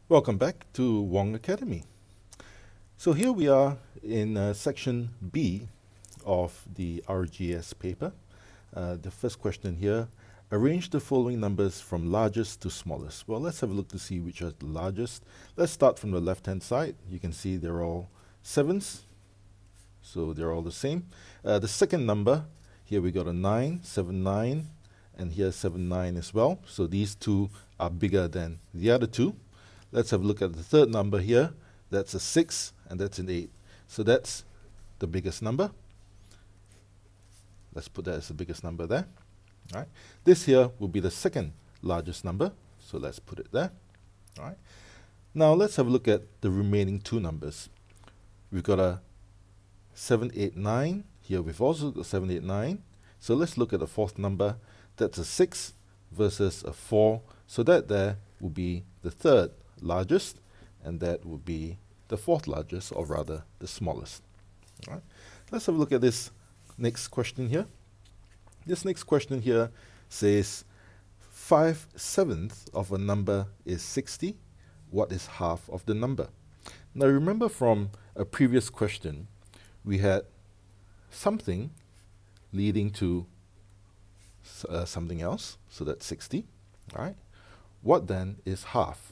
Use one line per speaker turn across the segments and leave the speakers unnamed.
Welcome back to Wong Academy. So here we are in section B of the RGS paper. The first question here, arrange the following numbers from largest to smallest. Well, let's have a look to see which are the largest. Let's start from the left-hand side. You can see they're all sevens, so they're all the same. The second number, here we got a 9, 7, 9, and here 7, 9 as well. So these two are bigger than the other two. Let's have a look at the third number here. That's a 6 and that's an 8. So that's the biggest number. Let's put that as the biggest number there. All right. This here will be the second largest number. So let's put it there. All right. Now let's have a look at the remaining two numbers. We've got a 7, 8, 9. Here we've also got 7, 8, 9. So let's look at the fourth number. That's a 6 versus a 4. So that there will be the third largest, and that would be the fourth largest, or rather the smallest. All right. Let's have a look at this next question here. This next question here says 5/7 of a number is 60. What is half of the number? Now remember from a previous question, we had something leading to something else, so that's 60. All right. What then is half?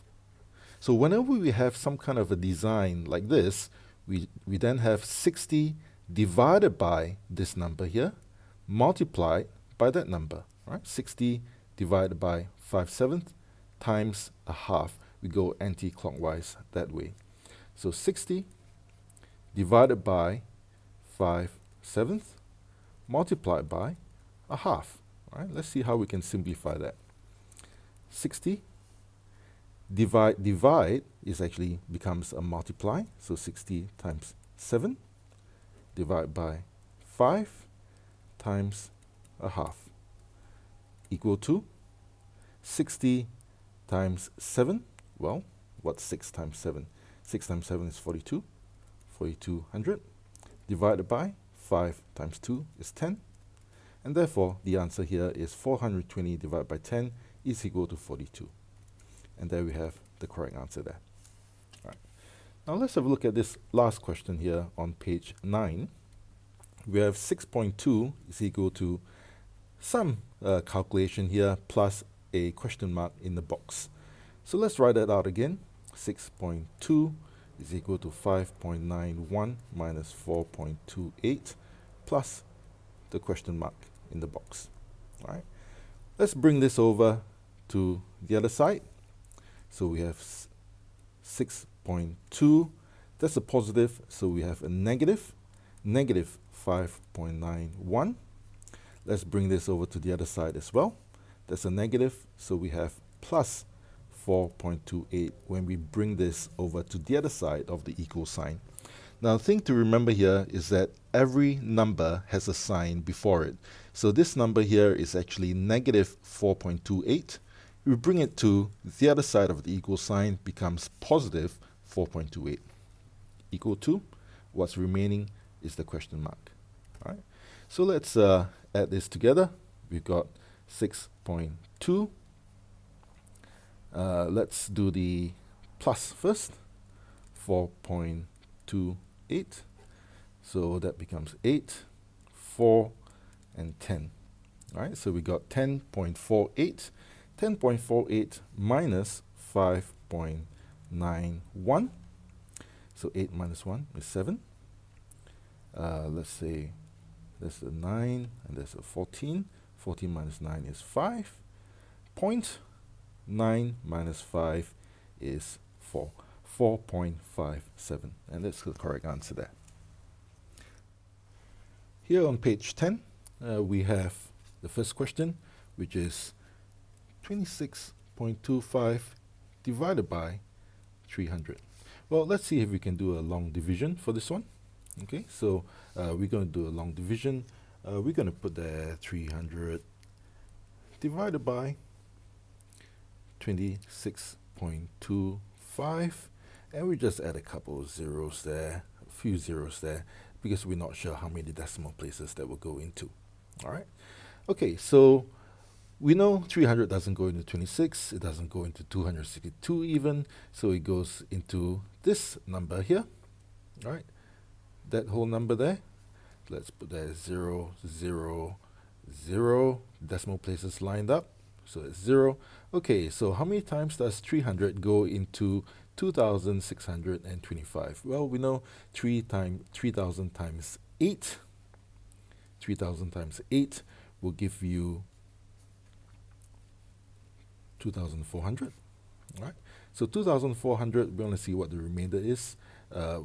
So whenever we have some kind of a design like this, we then have 60 divided by this number here, multiplied by that number. Right? 60 divided by 5/7 times a half. We go anti-clockwise that way. So 60 divided by 5/7 multiplied by a half. Right? Let's see how we can simplify that. 60 divide is actually becomes a multiply, so 60 times 7 divided by 5 times a half equal to 60 times 7. Well, what's 6 times 7? 6 times 7 is 42, 4200, divided by 5 times 2 is 10, and therefore the answer here is 420 divided by 10 is equal to 42. And there we have the correct answer there. All right. Now let's have a look at this last question here on page 9. We have 6.2 is equal to some calculation here plus a question mark in the box. So let's write that out again. 6.2 is equal to 5.91 minus 4.28 plus the question mark in the box. All right. Let's bring this over to the other side. So we have 6.2, that's a positive, so we have a negative 5.91. Let's bring this over to the other side as well. That's a negative, so we have plus 4.28 when we bring this over to the other side of the equal sign. Now the thing to remember here is that every number has a sign before it. So this number here is actually negative 4.28. We bring it to the other side of the equal sign, becomes positive 4.28, equal to what's remaining is the question mark. All right. So let's add this together. We've got 6.2. Let's do the plus first, 4.28. So that becomes 8, 4, and 10. All right. So we got 10.48. 10.48 minus 5.91. So 8 minus 1 is 7. Let's say there's a 9 and there's a 14. 14 minus 9 is 5. 0.9 minus 5 is 4. 4.57. And that's the correct answer there. Here on page 10, we have the first question, which is 26.25 divided by 300. Well, let's see if we can do a long division for this one. Okay, so we're going to do a long division. We're going to put there 300 divided by 26.25, and we just add a couple of zeros there, a few zeros there, because we're not sure how many decimal places that will go into. All right. Okay, so We know 300 doesn't go into 26, it doesn't go into 262 even, so it goes into this number here, right? That whole number there. Let's put that as 0, 0, 0, decimal places lined up, so it's 0. Okay, so how many times does 300 go into 2,625? Well, we know 3,000 times 8. 3,000 times 8 will give you 2,400, right? So 2,400, we want to see what the remainder is.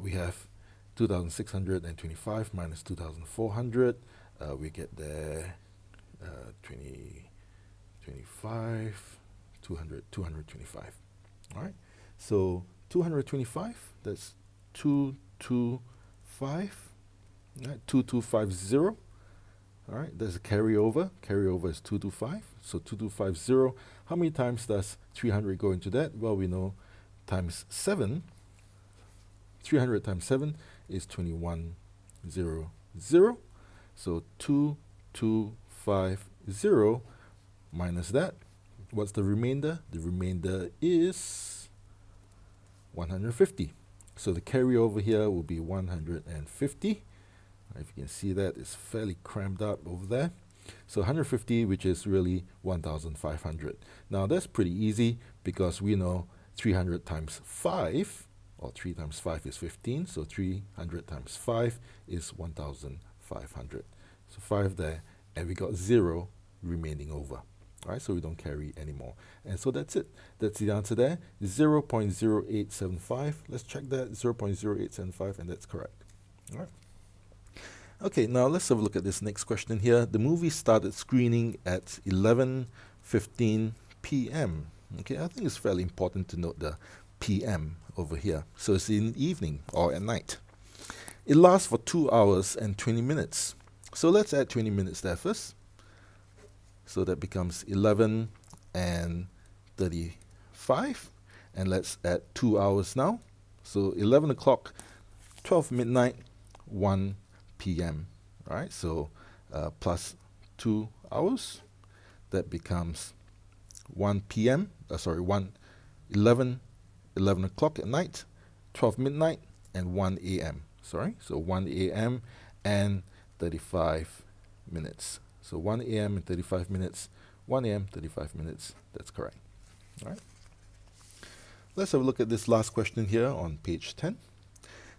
We have 2,625 minus 2,400. We get there 25, 225, all right? So 225, that's 225, right? 2250. All right, there's a carryover. Carryover is 225. So 2250. How many times does 300 go into that? Well, we know times 7. 300 times 7 is 2100. So 2250 minus that. What's the remainder? The remainder is 150. So the carryover here will be 150. If you can see that, it's fairly crammed up over there. So 150, which is really 1,500. Now that's pretty easy because we know 300 times 5, or 3 times 5 is 15, so 300 times 5 is 1,500. So 5 there, and we got 0 remaining over. All right, so we don't carry anymore. And so that's it. That's the answer there, 0.0875. Let's check that, 0.0875, and that's correct. All right. Okay, now let's have a look at this next question here. The movie started screening at 11:15 p.m. Okay, I think it's fairly important to note the p.m. over here. So it's in the evening or at night. It lasts for 2 hours and 20 minutes. So let's add 20 minutes there first. So that becomes 11 and 35. And let's add 2 hours now. So 11 o'clock, 12 midnight, 1 p.m. Right, so plus 2 hours, that becomes 1 p.m. 11 o'clock at night, 12 midnight, and 1 a.m. Sorry, so 1 a.m. and 35 minutes. So 1 a.m. and 35 minutes, 1 a.m. 35 minutes. That's correct. All right. Let's have a look at this last question here on page 10.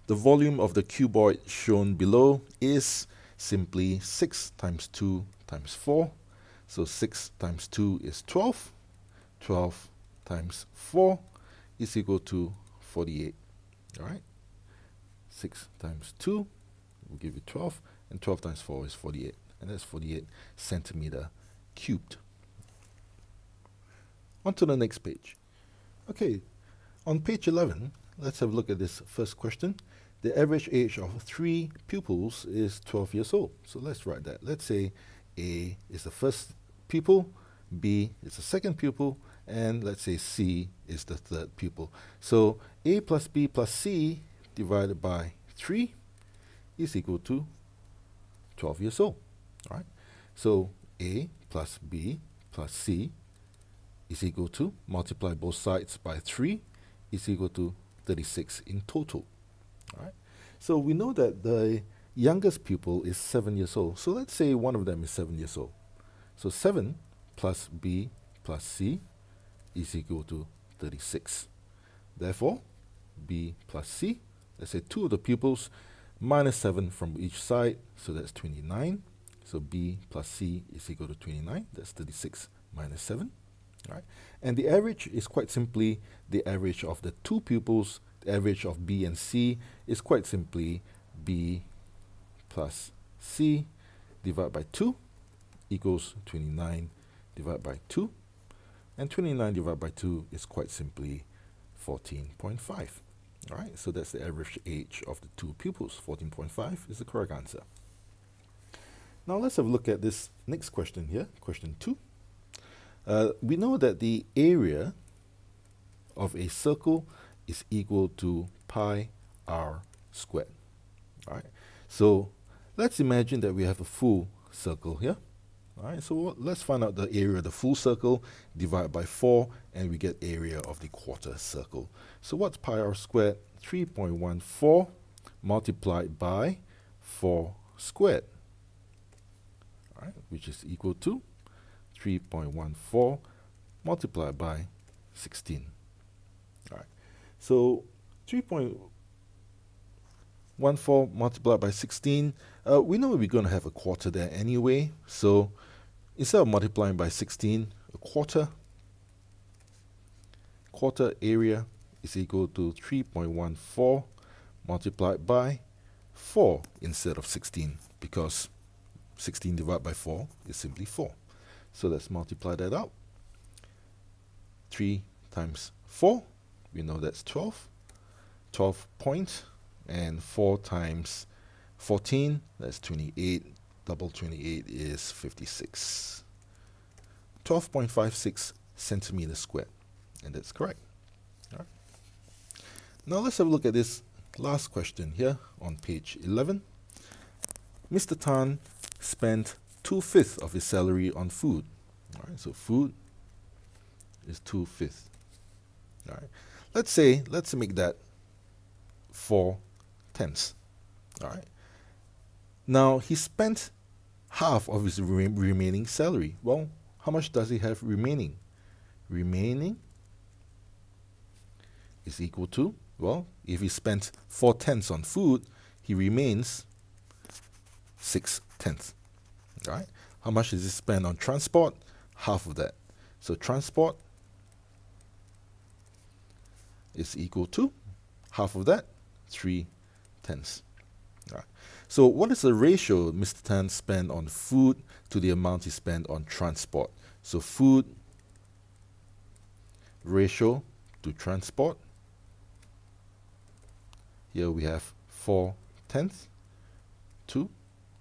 The volume of the cuboid shown below is simply 6 times 2 times 4. So 6 times 2 is 12. 12 times 4 is equal to 48. All right. 6 times 2 will give you 12. And 12 times 4 is 48. And that's 48 centimeter cubed. On to the next page. Okay, on page 11, let's have a look at this first question. The average age of 3 pupils is 12 years old. So let's write that. Let's say A is the first pupil, B is the second pupil, and let's say C is the third pupil. So A plus B plus C divided by 3 is equal to 12 years old. All right. So A plus B plus C is equal to, multiply both sides by 3, is equal to 36 in total. All right. So we know that the youngest pupil is 7 years old. So let's say one of them is 7 years old. So 7 plus B plus C is equal to 36. Therefore, B plus C, let's say 2 of the pupils, minus 7 from each side, so that's 29. So B plus C is equal to 29. That's 36 minus 7. All right. And the average is quite simply the average of the 2 pupils. The average of B and C is quite simply B plus C divided by 2 equals 29 divided by 2. And 29 divided by 2 is quite simply 14.5. All right, so that's the average age of the 2 pupils. 14.5 is the correct answer. Now let's have a look at this next question here, question 2. We know that the area of a circle is equal to pi r squared. All right. So let's imagine that we have a full circle here. Alright, so let's find out the area of the full circle, divide by 4, and we get area of the quarter circle. So what's pi r squared? 3.14 multiplied by 4 squared, alright, which is equal to 3.14 multiplied by 16. Alright, so 3.14 multiplied by 16, we know we're going to have a quarter there anyway, so instead of multiplying by 16, a quarter area is equal to 3.14 multiplied by 4 instead of 16, because 16 divided by 4 is simply 4. So let's multiply that out. 3 times 4, we know that's 12. 12 points, and 4 times 14, that's 28. Double 28 is 56. 12.56 centimeters squared, and that's correct. All right. Now let's have a look at this last question here on page 11. Mr. Tan spent 2/5 of his salary on food. All right, so food is 2/5. All right, let's make that 4/10. All right. Now he spent half of his remaining salary. Well, how much does he have remaining? Remaining is equal to, well, if he spent 4/10 on food, he remains 6/10. All right. How much does he spend on transport? Half of that. So transport is equal to half of that, 3/10. All right. So what is the ratio Mr. Tan spent on food to the amount he spent on transport? So food ratio to transport. Here we have 4/10 to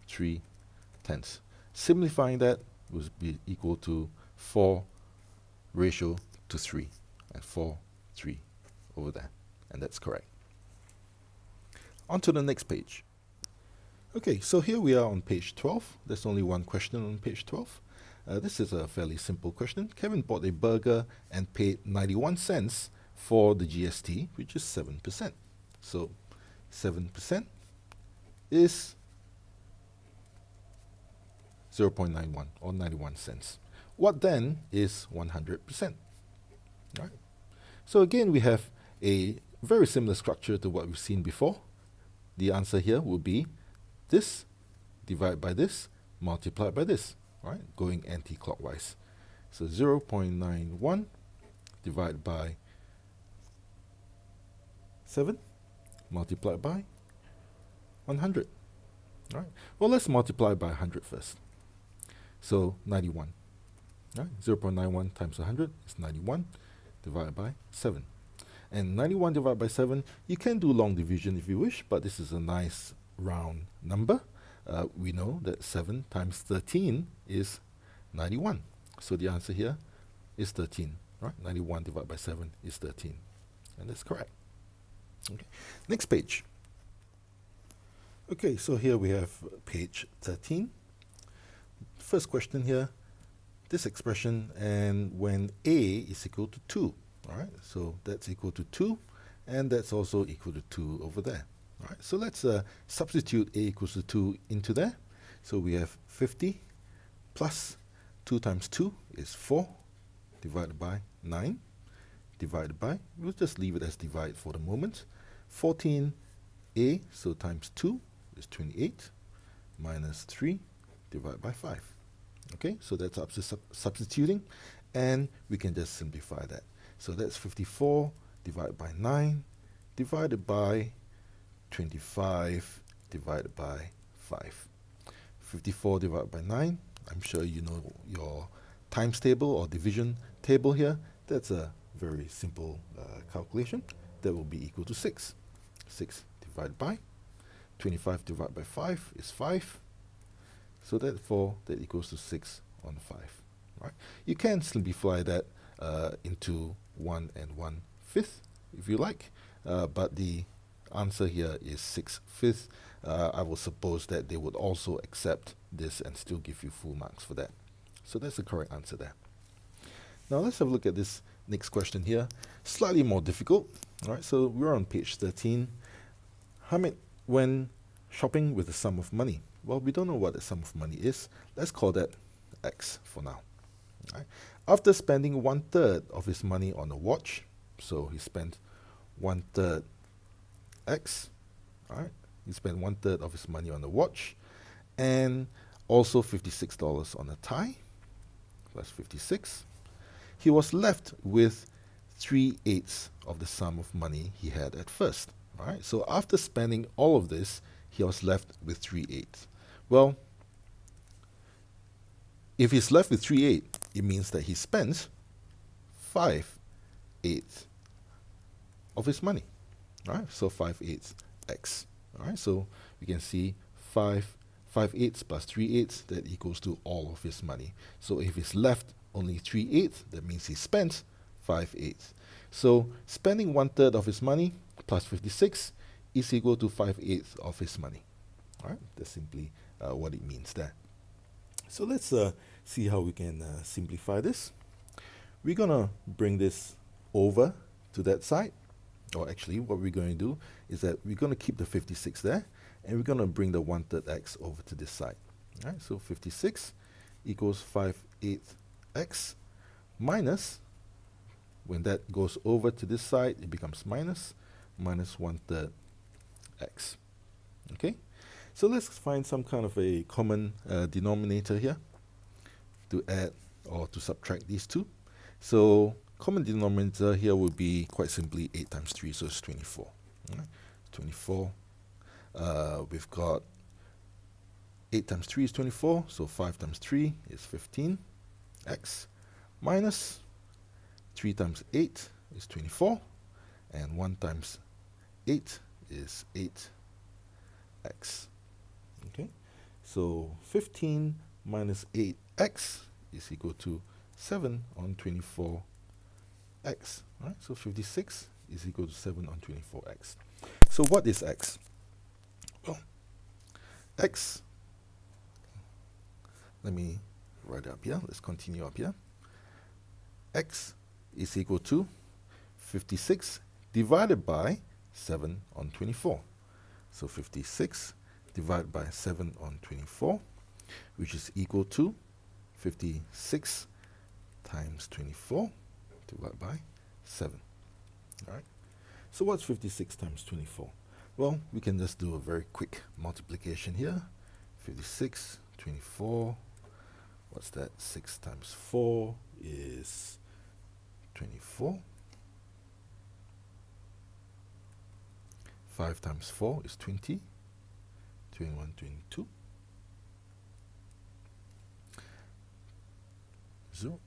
3/10. Simplifying that would be equal to 4 ratio to 3, and 4, 3 over there, and that's correct. On to the next page. Okay, so here we are on page 12. There's only one question on page 12. This is a fairly simple question. Kevin bought a burger and paid 91 cents for the GST, which is 7%. So 7% is 0.91 or 91 cents. What then is 100%? Right. So again, we have a very similar structure to what we've seen before. The answer here will be this divided by this multiplied by this, right? Going anti-clockwise. So 0.91 divided by 7 multiplied by 100. Right? Well, let's multiply by 100 first. So 91. Right? 0.91 times 100 is 91 divided by 7. And 91 divided by 7, you can do long division if you wish, but this is a nice round number. We know that 7 times 13 is 91. So the answer here is 13. Right? 91 divided by 7 is 13. And that's correct. Okay. Next page. Okay, so here we have page 13. First question here, this expression, and when A is equal to 2, all right, so that's equal to 2, and that's also equal to 2 over there. All right, so let's substitute A equals to 2 into there. So we have 50 plus 2 times 2 is 4, divided by 9, divided by, we'll just leave it as divide for the moment, 14A, so times 2 is 28, minus 3 divided by 5. Okay, so that's substituting, and we can just simplify that. So that's 54 divided by 9 divided by 25 divided by 5. 54 divided by 9, I'm sure you know your times table or division table here. That's a very simple calculation. That will be equal to 6. 6 divided by 25 divided by 5 is 5. So therefore, that equals to 6 on 5. Right? You can simplify that into 1 and 1/5 if you like, but the answer here is 6/5. I will suppose that they would also accept this and still give you full marks for that. So that's the correct answer there. Now let's have a look at this next question here. Slightly more difficult. All right, so we're on page 13. Hamid went shopping with a sum of money. Well, we don't know what the sum of money is. Let's call that X for now. All right. After spending 1/3 of his money on a watch, so he spent 1/3 X. All right, he spent 1/3 of his money on a watch, and also $56 on a tie, plus 56. He was left with 3/8 of the sum of money he had at first. All right, so after spending all of this, he was left with 3/8. Well, if he's left with 3/8, it means that he spends 5/8 of his money. All right, so 5/8 X. All right, so we can see 5/8 plus 3/8, that equals to all of his money. So if he's left only 3/8, that means he spent 5/8. So spending 1/3 of his money plus 56 is equal to 5/8 of his money. All right, that's simply what it means there. So let's see how we can simplify this. We're going to bring this over to that side. Or actually, what we're going to do is that we're going to keep the 56 there, and we're going to bring the 1/3 X over to this side. All right, so 56 equals 5/8 X minus, when that goes over to this side, it becomes minus 1/3 X. Okay, so let's find some kind of a common denominator here to add or to subtract these two. So common denominator here would be quite simply 8 times 3, so it's 24. Right? 24. We've got 8 times 3 is 24, so 5 times 3 is 15. X minus 3 times 8 is 24, and 1 times 8 is 8x. Okay, so 15 minus 8x is equal to 7 on 24x. Right? So 56 is equal to 7 on 24x. So what is x? Well, x, let me write it up here. Let's continue up here. X is equal to 56 divided by 7 on 24. So 56 divided by 7 on 24, which is equal to 56 times 24 divided by 7. All right. So what's 56 times 24? Well, we can just do a very quick multiplication here. 56, 24. What's that? 6 times 4 is 24. 5 times 4 is 20. 21, 22. 0.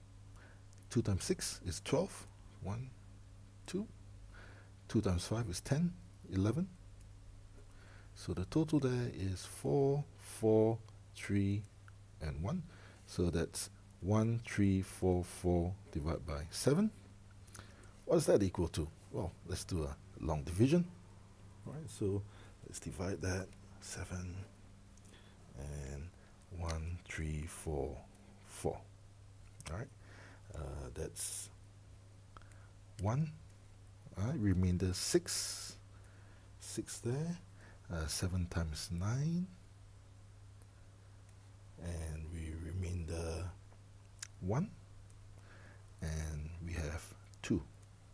2 times 6 is 12. 1, 2. 2 times 5 is 10. 11. So the total there is 4, 4, 3, and 1. So that's 1, 3, 4, 4 divided by 7. What does that equal to? Well, let's do a long division. All right, so let's divide that. 7 and 1, 3, 4, 4. All right, that's 1. All right, remainder 6. 6 there. 7 times 9. And we remainder 1. And we have 2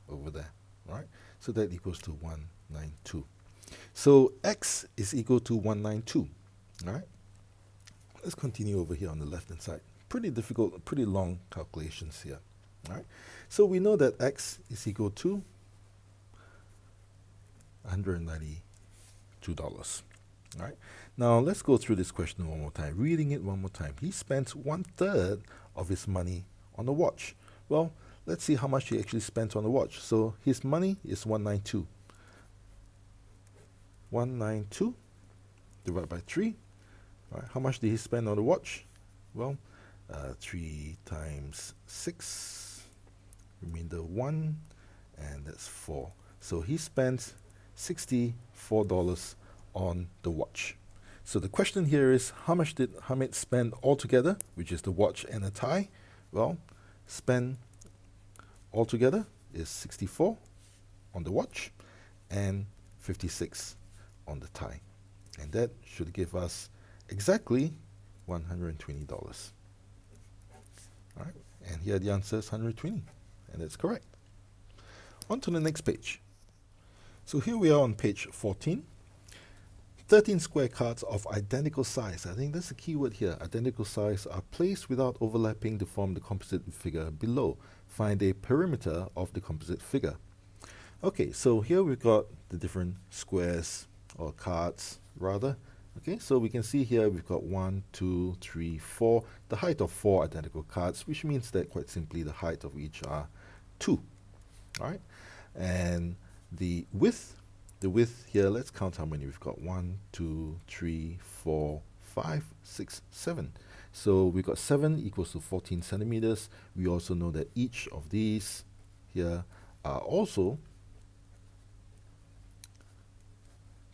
over there. All right, so that equals to 192. So x is equal to 192. All right, let's continue over here on the left hand side. Pretty difficult, pretty long calculations here. All right, so we know that x is equal to $192. All right, now let's go through this question one more time, reading it one more time. He spent 1/3 of his money on the watch. Well, let's see how much he actually spent on the watch. So his money is 192. 192 divided by 3. All right, how much did he spend on the watch? Well, 3 times 6, remainder 1, and that's 4. So he spent $64 on the watch. So the question here is, how much did Hamid spend altogether, which is the watch and a tie? Well, spend altogether is 64 on the watch and 56 on the tie. And that should give us exactly $120. All right, and here the answer is 120, and that's correct. On to the next page. So here we are on page 14. 13 square cards of identical size. I think that's the key word here. Identical size are placed without overlapping to form the composite figure below. Find a perimeter of the composite figure. Okay, so here we've got the different squares or cards rather. Okay, so we can see here we've got 1, 2, 3, 4, the height of 4 identical cards, which means that quite simply the height of each are 2. All right, and the width here, let's count how many we've got. 1, 2, 3, 4, 5, 6, 7. So we've got 7 equals to 14 centimeters. We also know that each of these here are also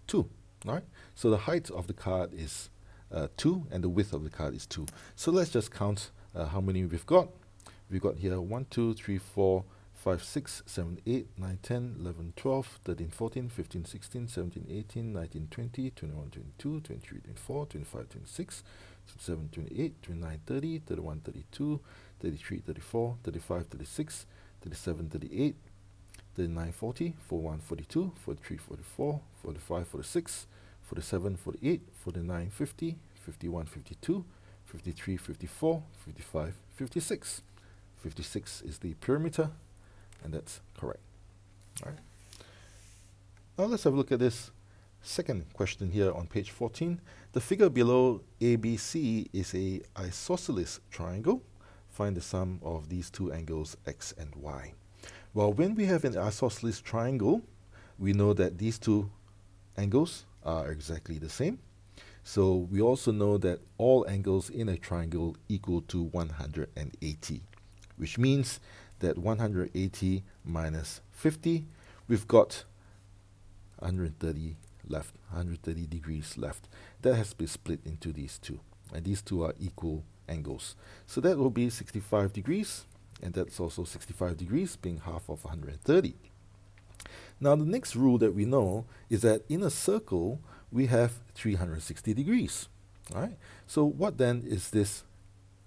2. All right, so the height of the card is 2 and the width of the card is 2. So let's just count how many we've got. We've got here 1, 2, 3, 4, 5, 6, 7, 8, 9, 10, 11, 12, 13, 14, 15, 16, 17, 18, 19, 20, 21, 22, 23, 24, 25, 26, 27, 28, 29, 30, 31, 32, 33, 34, 35, 36, 37, 38, 39, 40, 41, 42, 43, 44, 45, 46, 47, 48, 49, 50, 51, 52, 53, 54, 55, 56. 56 is the perimeter, and that's correct. All right. Now let's have a look at this second question here on page 14. The figure below ABC is a isosceles triangle. Find the sum of these two angles x and y. Well, when we have an isosceles triangle, we know that these two angles are exactly the same. So we also know that all angles in a triangle equal to 180, which means that 180 minus 50, we've got 130 left, 130 degrees left. That has to be split into these two, and these two are equal angles. So that will be 65 degrees, and that's also 65 degrees, being half of 130. Now the next rule that we know is that in a circle, we have 360 degrees. All right. So what then is this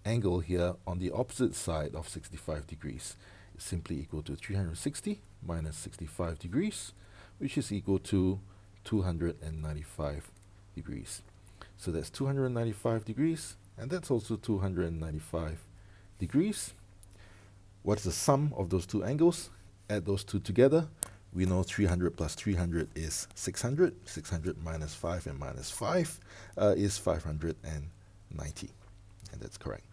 angle here on the opposite side of 65 degrees? It's simply equal to 360 minus 65 degrees, which is equal to 295 degrees. So that's 295 degrees, and that's also 295 degrees. What's the sum of those two angles? Add those two together. We know 300 plus 300 is 600. 600 minus 5 and minus 5 is 590. And that's correct.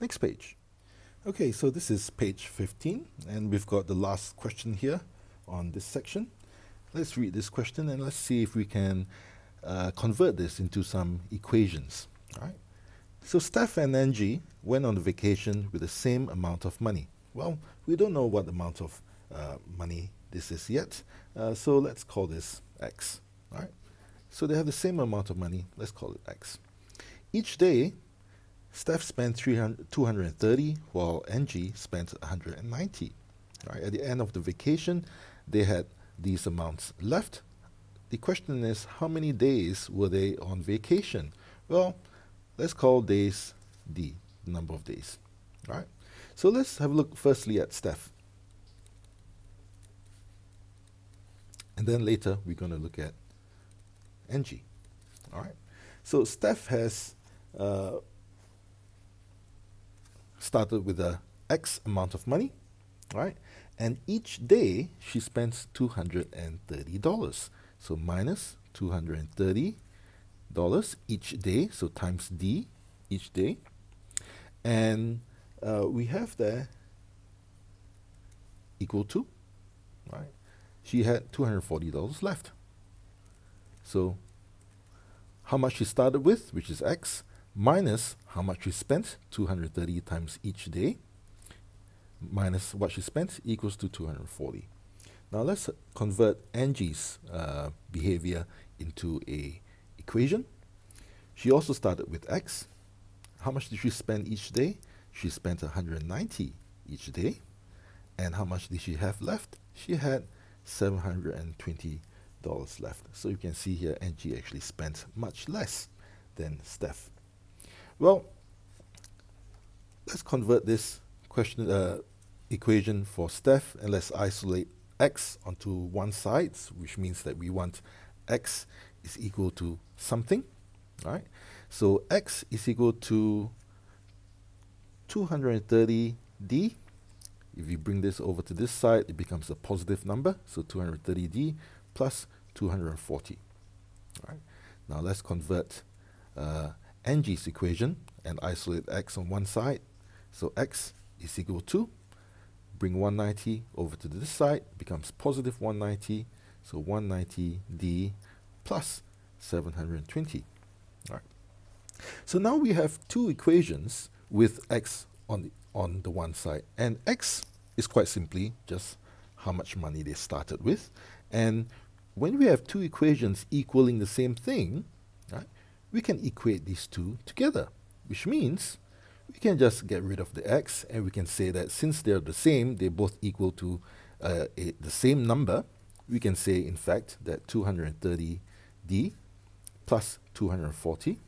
Next page. Okay, so this is page 15, and we've got the last question here on this section. Let's read this question and let's see if we can convert this into some equations. All right. So Steph and Angie went on a vacation with the same amount of money. Well, we don't know what amount of money this is yet, so let's call this X. All right. So they have the same amount of money. Let's call it X. Each day, Steph spent 230, while Angie spent 190. All right. At the end of the vacation, they had these amounts left. The question is, how many days were they on vacation? Well, let's call days D, the number of days. All right. So let's have a look firstly at Steph. And then later we're going to look at Angie. All right. So Steph has started with a X amount of money, right? And each day she spends $230. So minus $230 each day, so times D each day. And we have there equal to, right? She had $240 left. So how much she started with, which is X, minus how much she spent, 230 times each day, minus what she spent equals to 240. Now let's convert Angie's behavior into a equation. She also started with X. How much did she spend each day? She spent 190 each day. And how much did she have left? She had $720 left. So you can see here Angie actually spent much less than Steph. Well, let's convert this equation for Steph, and let's isolate X onto one side, which means that we want X is equal to something. Right? So X is equal to 230D. If you bring this over to this side, it becomes a positive number. So 230D plus 240. All right. Now let's convert Angie's equation and isolate X on one side. So X is equal to, bring 190 over to this side, becomes positive 190. So 190D plus 720. All right. So now we have two equations with X on the one side, and X is quite simply just how much money they started with. And when we have two equations equaling the same thing, right, we can equate these two together, which means we can just get rid of the X, and we can say that since they're the same, they both equal to the same number. We can say, in fact, that 230D plus 240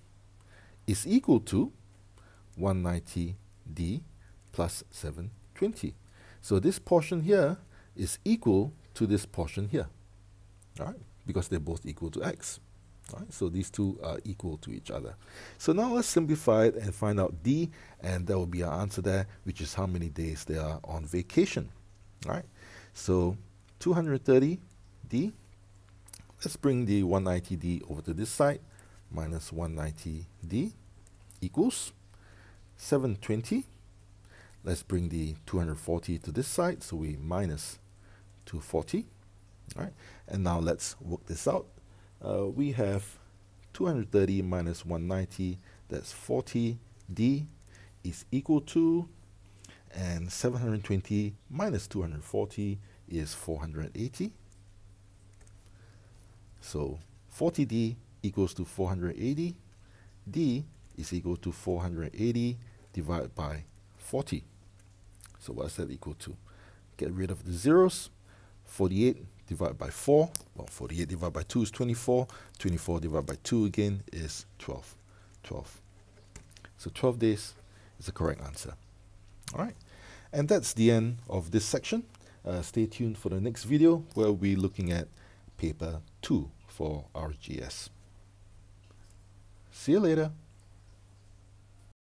is equal to 190D plus 720. So this portion here is equal to this portion here, all right, because they're both equal to X. All right, so these two are equal to each other. So now let's simplify it and find out D, and that will be our answer there, which is how many days they are on vacation. All right, so 230D, let's bring the 190D over to this side, minus 190D equals 720. Let's bring the 240 to this side, so we minus 240. All right, and now let's work this out. We have 230 minus 190, that's 40D is equal to, and 720 minus 240 is 480. So 40D equals to 480. D is equal to 480 divided by 40. So what's that equal to? Get rid of the zeros. 48 divided by 4. Well, 48 divided by 2 is 24. 24 divided by 2 again is 12. 12. So 12 days is the correct answer. All right. And that's the end of this section. Stay tuned for the next video where we'll be looking at paper 2 for RGS. See you later.